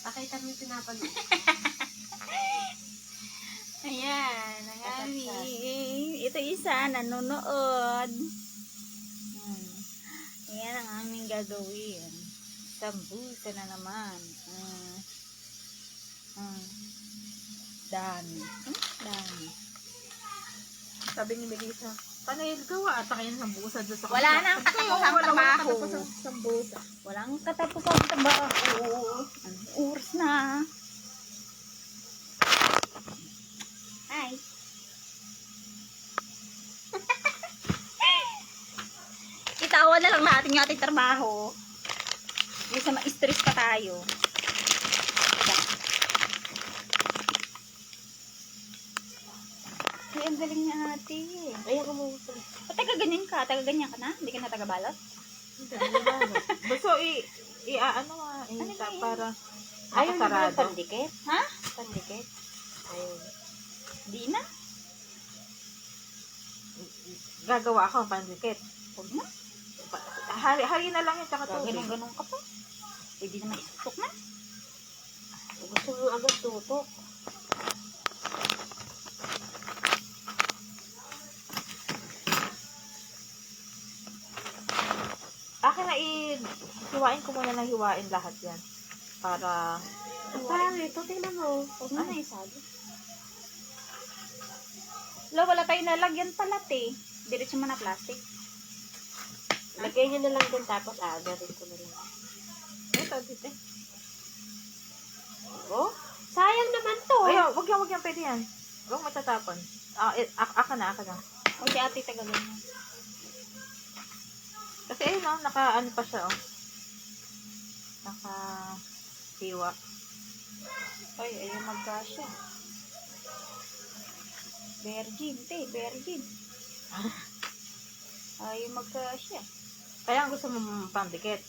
Pakita mo yung pinapanood. Ayan, ang aming. Ito isa, nanonood. Ayan ang aming gagawin. Sambusa na naman. Dami. Dami. Sabi ni Melissa, panay gawa ata kayo ng sambusa doon sa Wala nang katapusang trabaho. Sambusa. Walang katapusang trabaho. Ang oras na. Hi. Itawan na lang natin yung ating trabaho. Isa ma-stress pa tayo. Ay, ang galing niya ate. Ayaw ko mo. Taga-ganyan ka? Taga-ganyan ka na? Hindi ka na taga-balot? Hindi, basta ano para Ayaw na ba nakasarado. yung pandikit? Ha? Pandikit? Ayun. Di na? Gagawa ako ng pandikit. Huwag na. Hari na lang yung tsaka tubig. Ganun-ganun ka pa. Pwede naman isutok na. Gusto mo agad tutok. Akin na hiwain ko muna ng hiwain lahat yan. Para Parang ito, tingnan mo. Huwag na isado. Wala tayo nalagyan palat eh. Diretso mo na plastic. Lagay nyo na lang din tapos agarin ko na lang. ito dito. Oh, sayang naman to. Ay, wag yan, pwede yan. Huwag matatapon. Aka na. O si ate taga-ganyan. Kasi ayun naka-ano pa siya Naka-hiwa. Ay, ayaw magkasya. Virgin, virgin. Ayaw magkasya. Kaya ang gusto mo pandikit.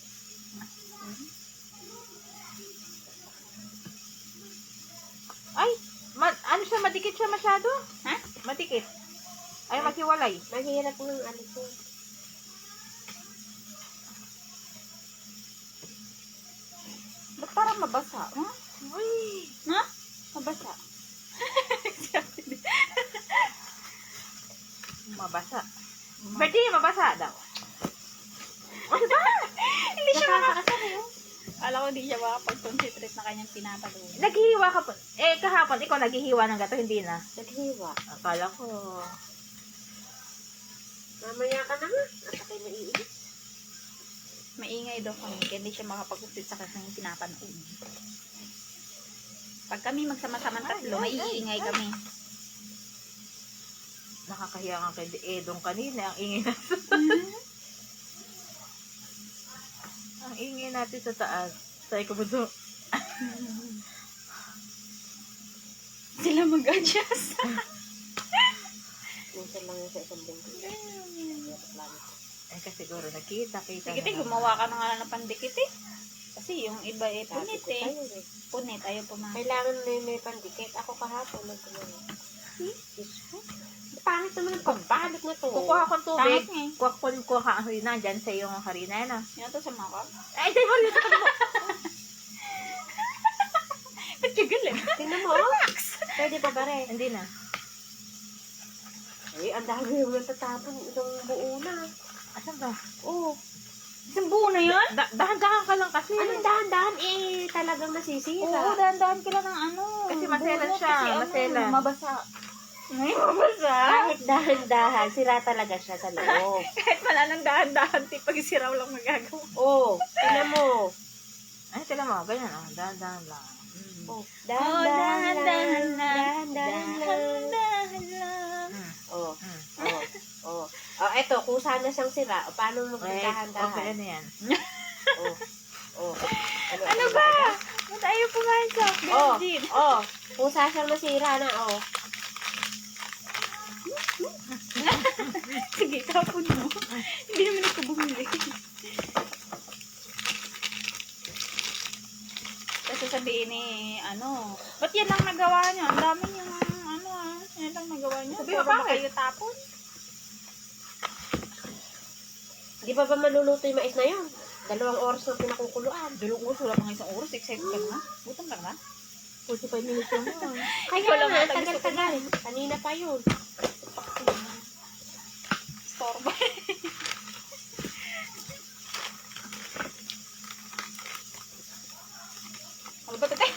Ay, ano siya, madikit siya masyado? Ha? Madikit. Ay, maghiwalay. Mahirap ng ano to. Ba't parang mabasa? Ha? Uy, Ha? Mabasa. mabasa. Pwede, mabasa daw. Hindi siya Nakakasar yun. Alam ko hindi siya makapag-concentrate na kanyang pinapanood. Naghihiwa ka po. Kahapon, ikaw naghihiwa ng gato, hindi na. Naghiwa. Akala ko. Mamaya ka na nga. At ako'y naiinis. Maingay daw kami, kaya hindi siya makapag-concentrate sa kanyang pinapanood. Pag kami magsama-sama tatlo, maiingay kami. Nakakahiya nga kay Edong kanina. Ang ingay na. Ang ingay natin sa taas. Sabi ko buso. Sila mag-adjust. Minsan lang yun sa isang linggo. Kasi siguro nakita. Sige, gumawa ka na nga ng pandikit eh. Kasi yung iba eh, punit Sabi ko eh. sa'yo eh. Punit, ayaw pumakas. Kailangan may pandikit. Ako kahapon nagkumawa. Diyos ko. Pangit naman ang pambalot na to. Kukuha akong tubig. Tangit nga eh. Kuha ka ang harina. Diyan sa yung harina yan ah. Yan to sa mga ka. Ay, dahil harina sa mo. Ba't ka galing? Tingnan mo. Pwede pa ba rin? Hindi na. Ay, ang dami yung natatapon. Itong buo na. Asan ba? Oo. Isang buo na yan? Dahan-dahan ka lang kasi. Anong dahan-dahan? Talagang nasisira. Oo, dahan-dahan ka lang ng ano. Kasi maselan bunot, siya, kasi maselan. Mabasa. Ay, mabasa. Kahit dahan-dahan, sira talaga siya sa loob. Kahit wala nang dahan-dahan, pag isiraw lang magagawa. Oo. Tingnan mo. Ay, tila mo. Ganyan ah. Dahan-dahan lang. Oh, Dahan-dahan lang. Dahan-dahan lang. Dahan-dahan lang. Oh. Oh. Oh, eto, kung sana siyang sira, o paano mo Okay, dahan-dahan? ano yan? Oh. Oh. Ano ba? Ba't ayaw pumain sa Oh. Virgin? Oh. Kung saan siyang masira na, oh. Sige, tapon mo. Hindi naman ito bumili. Kasi sabihin eh, ba't yan lang nagawa niyo? Ang dami niyang, yan lang nagawa niyo. Sabi Puro mo, ba bakit? kayo tapon? Di ba maluluto yung mais na yun? 2 oras na pinakukuluan. Dalawang oras, wala pa nga isang oras. Excited ka na. Gutom ka na. 45 minutes lang yun. Kaya Wala nga, nga, tagal-tagal. Kanina pa yun. Store ba? Ano ba ito, te?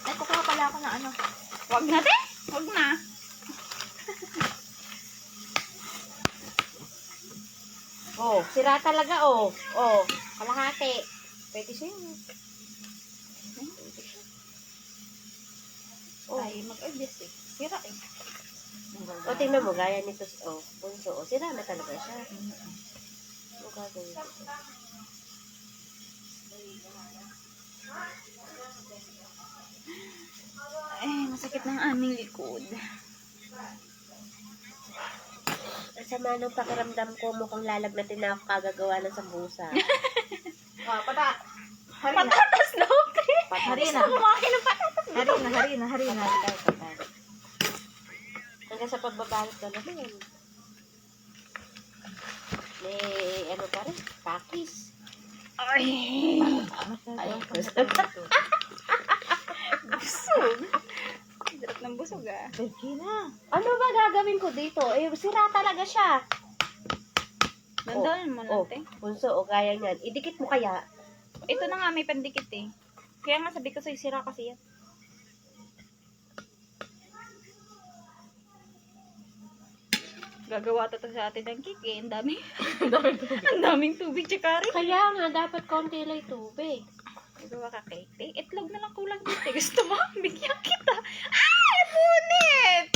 Ay, kukuha pala ako na ano. Wag na, te. Wag na. Oh, sira talaga, oh. Oh, kalahati. Pwede siya yun. Oh. Ay, mag-adjust eh. Sira eh. O, tingnan mo, gaya nito, oh, bunso. Oh, sira na talaga siya. Ano gagawin ko? Ay, masakit ng aming likod. Ang sama ng pakiramdam ko, mukhang lalagnatin na ako kagagawa ng sambusa. Oh, pata. Harina. Patatas daw, te. Harina. Kumain ng patatas. Harina. Hanggang sa pagbabalot na naman. May, ano pa rin, pakis. Ay. Ay, Busog. Sarap ng busog ah. Pwede na. ano ba gagawin ko dito? Eh, sira talaga siya. Dandanan mo lang, Oh, te. bunso, o kaya yan. Idikit mo kaya. Ito na nga, may pandikit eh. Kaya nga sabi ko sa'yo, sira kasi yan. Gagawa to sa atin ng cake eh. Ang daming, ang daming tubig tsaka rin. Kaya nga, dapat konti lang tubig. Gagawa ka cake. Eh, itlog na lang kulang dito. Gusto mo? Bigyan kita. Ay, punit!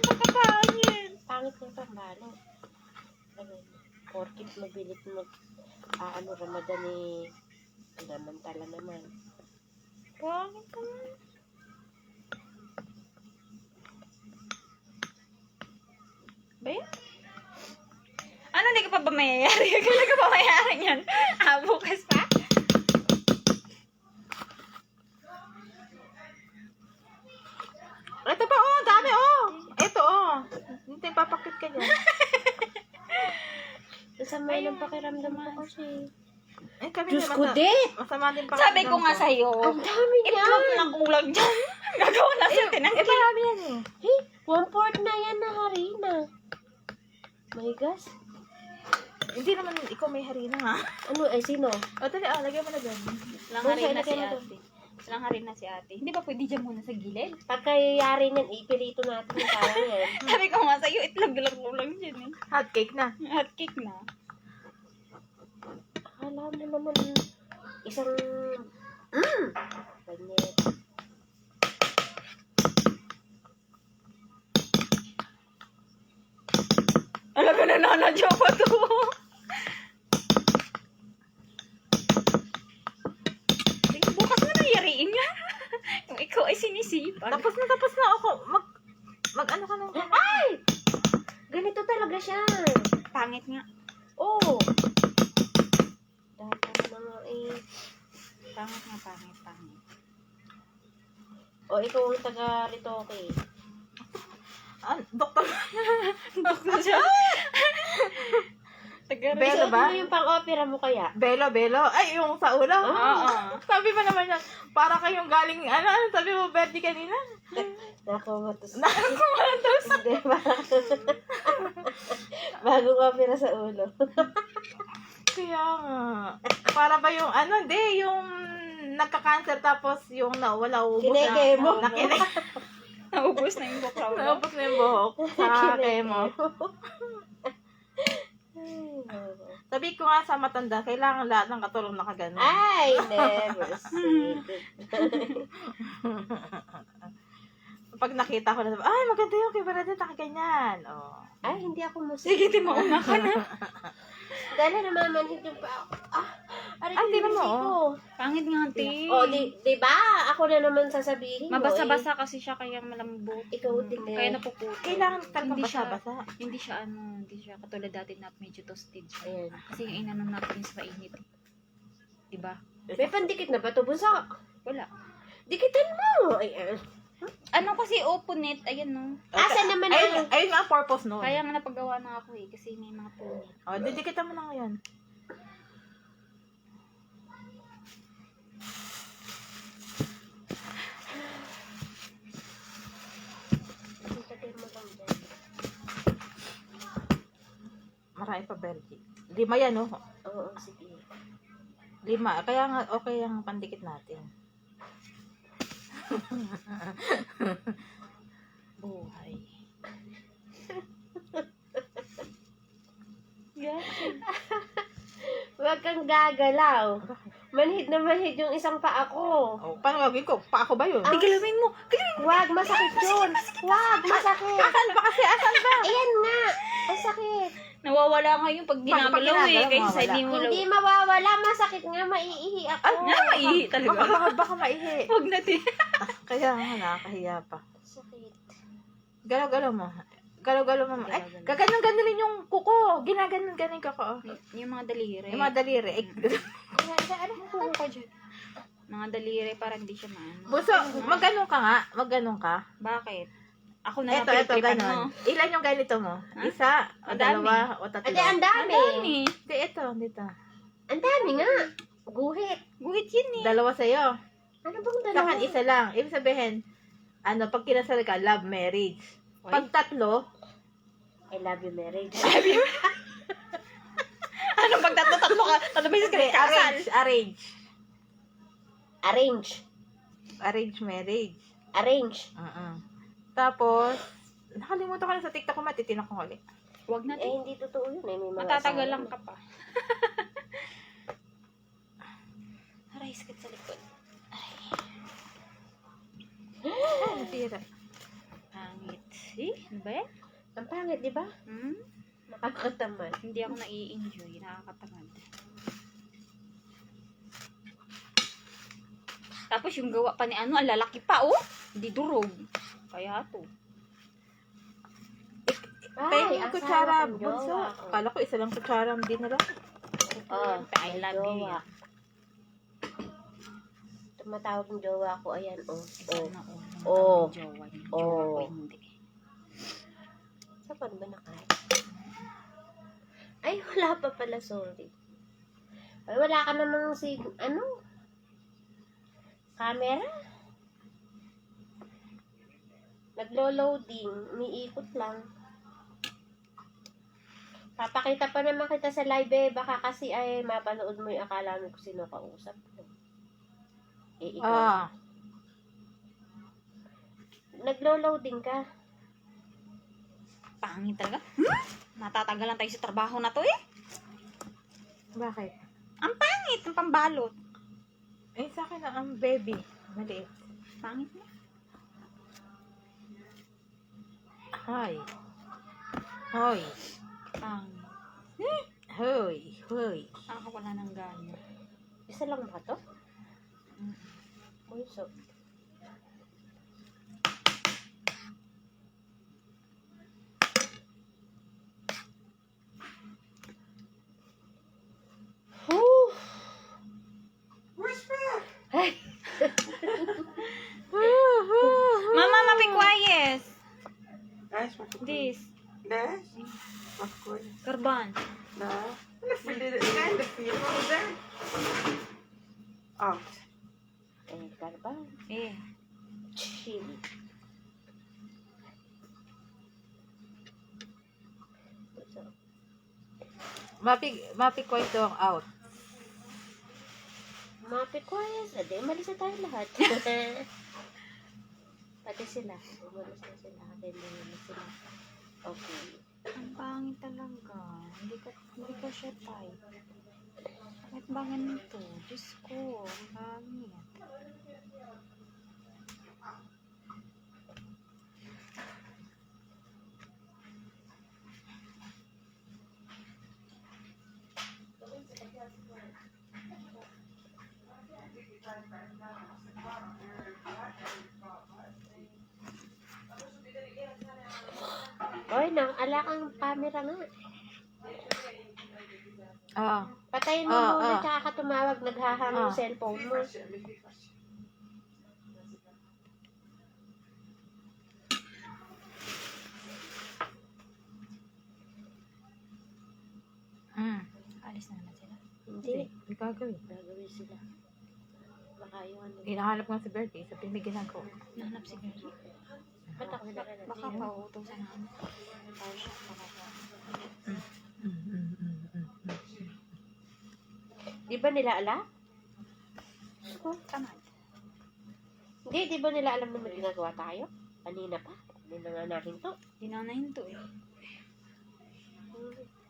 Makapangin. Pangit na pang balot. Porkit mabilit mag, ano, Ramadan eh, namantala naman. Pangit naman. Ba yan? Ano, hindi ka pa ba mayayari? Hindi ka pa mayayari yan? Bukas pa? Ito pa, oh. Dami, oh. Ito, oh. Hindi, papakit ka dyan. Masama ng pakiramdam ko kasi. Eh, kami Diyos din, ko, dit! masama din pa. Sabi ko nga sa'yo, Ang dami niya! itlog na kulang dyan. Gagawa na sa tinang Eh, marami yan eh. Hey, 1/4 na yan na harina. My gosh. Hindi naman ikaw may harina nga. Ano, eh, sino? O, dali, oh. Lagyan mo na dyan. Lang Bunso, harina si ilagay mo ate. Lang harina si ate. Hindi ba pwede dyan muna sa gilid? Pagkayari niyan, ipilito natin yung parang yan. Sabi ko nga sa'yo, itlog lang kulang dyan eh. Hot cake na. Hot cake na. Alam mo naman, isang... Ganyan. Alam ko na nanadyo pa to. Sige, bukas mo na yariin nga. Kung ikaw ay sinisipag. Tapos na ako. Mag-ano ka nung Ay! Ganito talaga siya. Pangit nga. Oh! Dapat mga eh. Pangit nga, pangit. O, ikaw ang taga-ritoke. doktor. Doktor siya. Belo ba? Ano yung pang-opera mo kaya? Belo. Ay, yung sa ulo. Oo. Sabi pa naman yan, para kayong galing, ano sabi mo, birthday kanina? Nakumatos. Nakumatos. Hindi, bagong opera sa ulo. Kaya nga. Para ba yung, hindi, yung nagka-cancer tapos yung nawala, ubos Kineke mo. Naubos na yung bukaw. Naubos na yung buhok sa kemo. Sabi ko nga sa matanda, kailangan lahat ng katulong nakagano. Ay, never seen. Pag nakita ko na, ay, maganda yung kay Bernadette, nakaganyan. Oh. Ay, hindi ako musik. Sige, timauna ka na. Dahil namamanhid yung pa. Aray, Ay, tingnan mo, ko. Pangit nga, ate. O, di ba? Ako na naman sasabihin mo. Mabasa-basa kasi siya kaya malambot. Ikaw din eh. Kaya napuputo. Kailangan talagang Hindi siya- basa-basa. Hindi siya katulad dati na medyo toasted siya. Ayan. Kasi yung inanong natin sa mainit. Diba? May pandikit na ba ito? Bunso? Wala. Dikitan mo. Ay, Ano kasi open it, ayan no. Asan naman Ayun nga ang purpose nun. Kaya nga napagawa na ako eh, kasi may mga punit. Oh, didikitan mo na ngayon. Kakain pa, Bergie. 5 yan, oh. Oo, sige. 5. Kaya nga, okay ang pandikit natin. Buhay. Huwag kang gagalaw. Bakit? Manhid na manhid yung isang paa ko. Oh, paano gagawin ko? Pa ako ba yun? Ay, galawin mo. Huwag, masakit yun. Huwag, masakit. Asan ba kasi? Asan ba? Ayan nga. Ang sakit. Nawawala nga yung pag ginagalaw ginagalaw, eh. Kaysa sa mawawala. hindi mo Hindi mawawala. Masakit nga. Maiihi ako. Naiihi talaga. Baka maihi. Huwag natin. Kaya nga, nakakahiya pa. Sakit. Galaw-galaw mo. Galaw-galaw mo. Ay, gaganon-ganonin yung kuko. Ginaganon-ganon ka ko. Yung mga daliri. Yung mga daliri. Ay, Kuko ka dyan. Mga daliri para hindi siya maano. Buso, magganon ka nga. Magganon ka. Bakit? Ako na Eto, lang eto, pinagtripan mo. ganon. Ilan yung ganito mo? Ha? Isa, o Ang dami. dalawa, o tatlo. Ate, ang dami. Madami. Hindi, ito, dito. Ang dami nga. Guhit. Guhit yun eh. Dalawa sa'yo. Ano bang Sa dalawa? akin, isa lang. Ibig sabihin, pag kinasal ka, love marriage. Pag tatlo, I love you, marriage. Ano pag tatlo ka? Tatlo beses ka hindi, kasal. arrange. Arrange. Arrange marriage. Arrange. Tapos, nakalimutan ko na sa TikTok ko, matitinan ko ulit. Huwag natin. Hindi totoo yun. May mga Matatagal asawa lang na. ka pa. Aray, sakit sa likod. Ay, nasira. Pangit. Eh, ano ba yan? Ang pangit, di ba? Nakakatamad. Hindi ako nai-enjoy. Nakakatamad. Tapos yung gawa pa ni ang lalaki pa, oh. Hindi durog. Kaya to. Pengi asawa kutsara, kong bunso. jowa. Kala ko isa lang kutsara, hindi na lang. Oh, I love you. jowa. Tumatawag ng jowa ko. Ayan, oh. Oh. Oh. Jowa niya. Oh. Jowa ko hindi. Sa paano ba nakain? Ay, wala pa pala. Sorry. Ay, wala ka namang camera? Naglo-loading. Umiikot lang. Papakita pa naman kita sa live eh. Baka kasi ay mapanood mo yung akala mo kung sino kausap ko. Eh, ikaw. Naglo-loading ka. Pangit talaga. Matatagalan tayo sa trabaho na to eh. Bakit? Ang pangit ng pambalot. Eh, sa akin na ang baby. Maliit. Pangit na. Hoy. Hoy. Pangit. Hoy. Hoy. Ako wala nang gana. Isa lang ba to? Uy, so. Ay, Mama, be quiet. Guys, what you This. This? Of course. Karban. No. Let's do it again. The feet over there. Out. eh, karba. Eh. Chill. Mapi ko ito ang out. Mapit ko yan. Ade, umalis na tayo lahat. Pati sila. Umalis na sila. Then, umalis sila. Okay. Ang pangit talaga. Hindi ka siya type. Bakit ba ganito? Diyos ko. Ang pangit. Oy, ala kang camera nga. Oo. Patayin mo muna, tsaka ka tumawag, naghahang yung cellphone mo. Alis na naman sila. Hindi. Hindi gagawin. Gagawin sila. Baka yung ano. Hinahanap ko nga si Bertie. Sa pinigilan ko. Nahanap si Gary. Ba't ako Baka pauutosan namin. Tayo siya. Baka Di ba nila alam? Tamad. Hindi, di ba nila alam na may ginagawa tayo? Kanina pa. Hindi na nga namin to. Di na nahinto eh.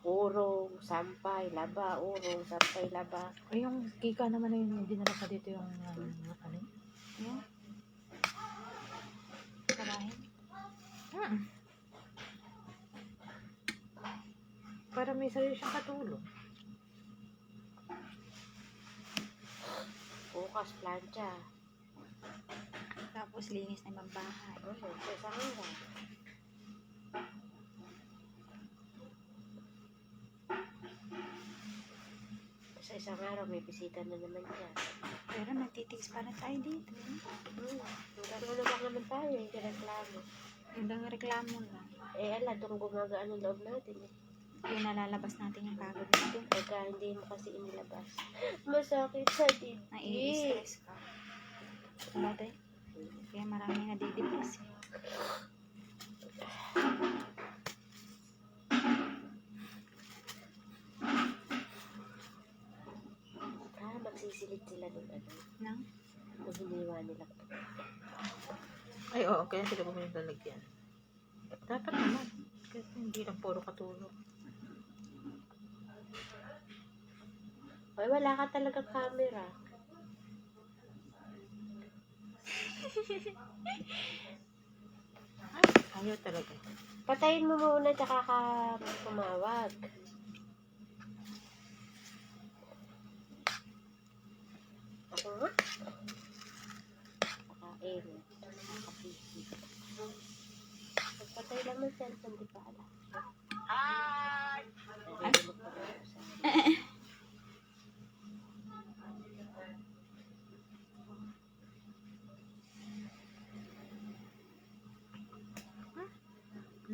Urong, sampay, laba, urong, sampay, laba. Ay, yung kika naman na yun, dinala pa dito yung ano yun? Yan. Karahin. Para may sarili siyang katulong. Bukas, plancha. Tapos linis na ibang bahay. Sa hanggang. Sa isang araw, may bisita na naman dyan. Pero nagtitiis pa rin tayo dito. Hanggang ano naman tayo, hindi reklamo. Hanggang reklamo lang. Ala, doon gumagaan ang loob natin eh. Yung nalalabas natin yung pagod natin. Pagka hindi mo kasi inilabas. Masakit sa dibdib. Nai-stress ka. Dati. Kaya maraming nadidepress eh. Magsisilid sila ng ano. Nang? Nung hiniwa nila. Ay, oo, kaya sila bumili ng lalagyan. Dapat naman. Kasi hindi lang puro katulong. Ay, wala ka talaga camera. Ay, ayaw talaga. Patayin mo muna tsaka ka tumawag. Ako nga? Pakain. Nakapisi. Pagpatay lang ng cellphone, di pa alam. Ay!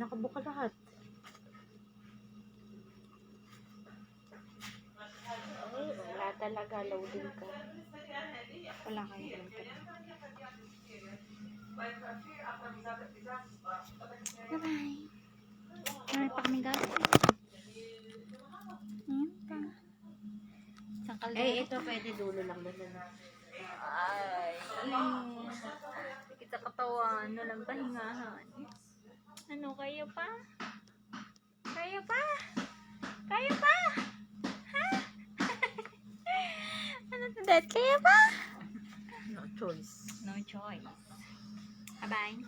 Nakabuka lahat. Ay, wala talaga. Loading ka. Wala kayong filter. Bye-bye. Marami pa kami gagawin. Ayan pa. Isang kaldero. Eh, ito pwede dulo lang naman. Ay. Sakit sa katawan. Walang pahingahan. Ano, kayo pa? Kayo pa? Kayo pa? Ha? Ano to, Dad? Kayo pa? No choice. No choice. Bye-bye.